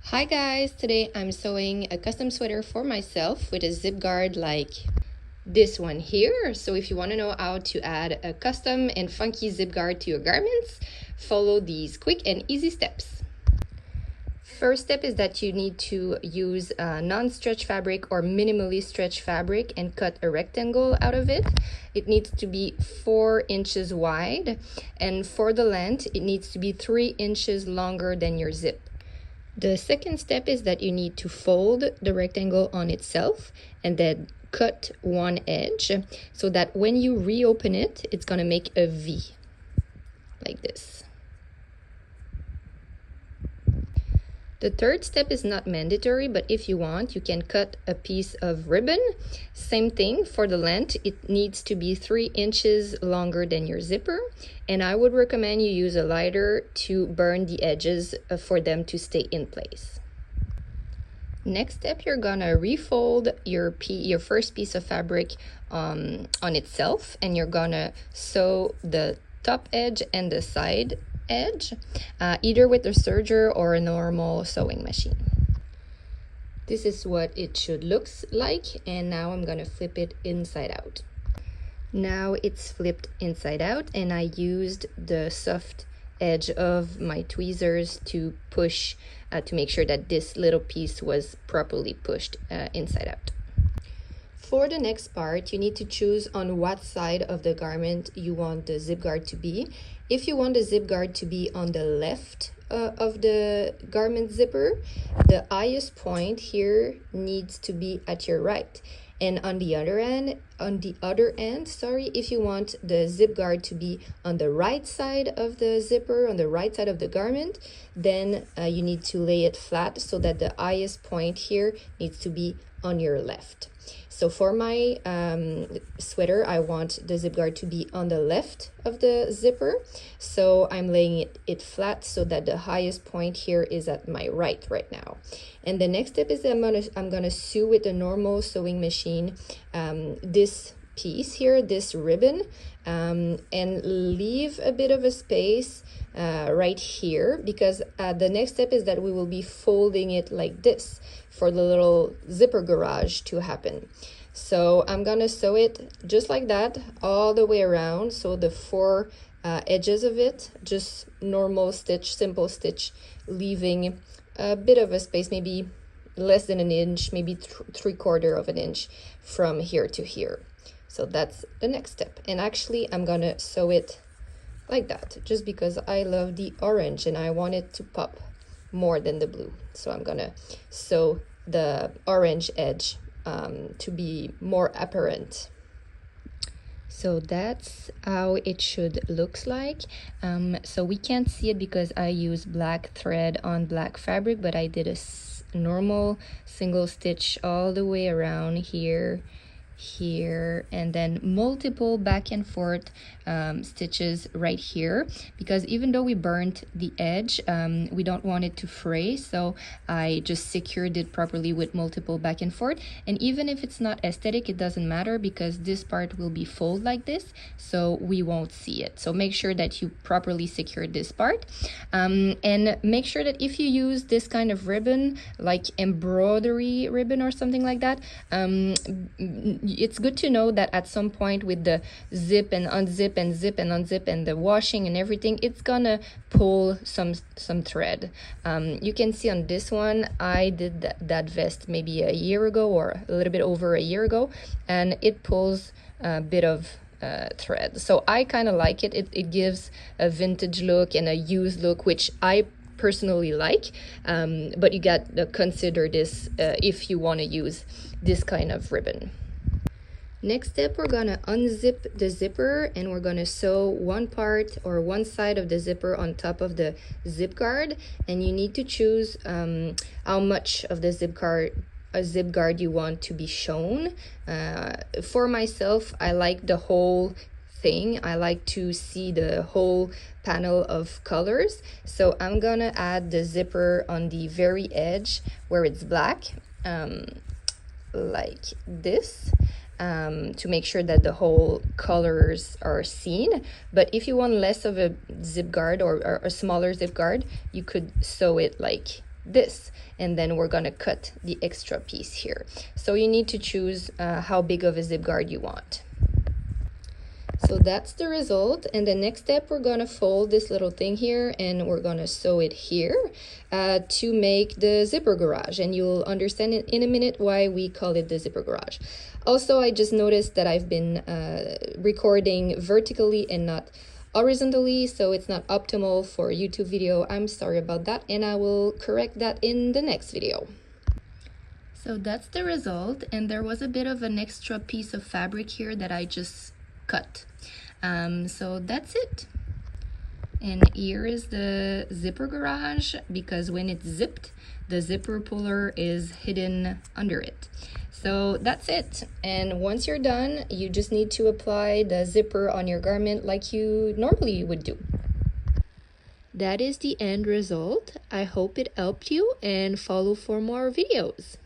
Hi guys, today I'm sewing a custom sweater for myself with a zip guard like this one here. So if you want to know how to add a custom and funky zip guard to your garments, follow these quick and easy steps. First step is that you need to use non-stretch fabric or minimally stretch fabric and cut a rectangle out of it. It needs to be 4 inches wide, and for the length it needs to be 3 inches longer than your zip. The second step is that you need to fold the rectangle on itself and then cut one edge so that when you reopen it, it's going to make a V like this. The third step is not mandatory, but if you want, you can cut a piece of ribbon. Same thing for the length. It needs to be 3 inches longer than your zipper. And I would recommend you use a lighter to burn the edges for them to stay in place. Next step, you're gonna refold your first piece of fabric on itself, and you're gonna sew the top edge and the side edge, either with a serger or a normal sewing machine. This is what it should look like, and now I'm gonna flip it inside out. Now it's flipped inside out, and I used the soft edge of my tweezers to push to make sure that this little piece was properly pushed inside out. For the next part, you need to choose on what side of the garment you want the zip guard to be. If you want the zip guard to be on the left of the garment zipper, the highest point here needs to be at your right. And on the other end, if you want the zip guard to be on the right side of the zipper, on the right side of the garment, then you need to lay it flat so that the highest point here needs to be on your left. So for my sweater, I want the zip guard to be on the left of the zipper. So I'm laying it flat so that the highest point here is at my right now. And the next step is that I'm gonna sew with a normal sewing machine this piece here, this ribbon, and leave a bit of a space right here, because the next step is that we will be folding it like this for the little zipper garage to happen. So I'm gonna sew it just like that all the way around, so the 4 edges of it, just normal stitch, simple stitch, leaving a bit of a space, maybe less than an inch, maybe 3/4 of an inch from here to here. So that's the next step. And actually I'm gonna sew it like that just because I love the orange and I want it to pop more than the blue. So I'm gonna sew the orange edge to be more apparent. So that's how it should look like. So we can't see it because I use black thread on black fabric, but I did a normal single stitch all the way around here, and then multiple back and forth stitches right here, because even though we burnt the edge, we don't want it to fray, so I just secured it properly with multiple back and forth. And even if it's not aesthetic, it doesn't matter because this part will be folded like this, so we won't see it. So make sure that you properly secure this part, and make sure that if you use this kind of ribbon, like embroidery ribbon or something like that, it's good to know that at some point with the zip and unzip and zip and unzip and the washing and everything, it's gonna pull some thread. You can see on this one, I did that vest maybe a year ago or a little bit over a year ago, and it pulls a bit of thread. So I kind of like it. It gives a vintage look and a used look, which I personally like, but you got to consider this if you want to use this kind of ribbon. Next step, we're gonna unzip the zipper and we're gonna sew one part or one side of the zipper on top of the zip guard, and you need to choose how much of the zip guard you want to be shown. For myself, I like the whole thing. I like to see the whole panel of colors, so I'm gonna add the zipper on the very edge where it's black, like this, to make sure that the whole colors are seen. But if you want less of a zip guard or a smaller zip guard, you could sew it like this, and then we're gonna cut the extra piece here. So you need to choose how big of a zip guard you want. So that's the result, and the next step, we're gonna fold this little thing here and we're gonna sew it here to make the zipper garage, and you'll understand in a minute why we call it the zipper garage. Also, I just noticed that I've been recording vertically and not horizontally, so it's not optimal for a YouTube video. I'm sorry about that, and I will correct that in the next video. So that's the result, and there was a bit of an extra piece of fabric here that I just cut. So that's it. And here is the zipper garage, because when it's zipped, the zipper puller is hidden under it. So that's it. And once you're done, you just need to apply the zipper on your garment like you normally would do. That is the end result. I hope it helped you, and follow for more videos.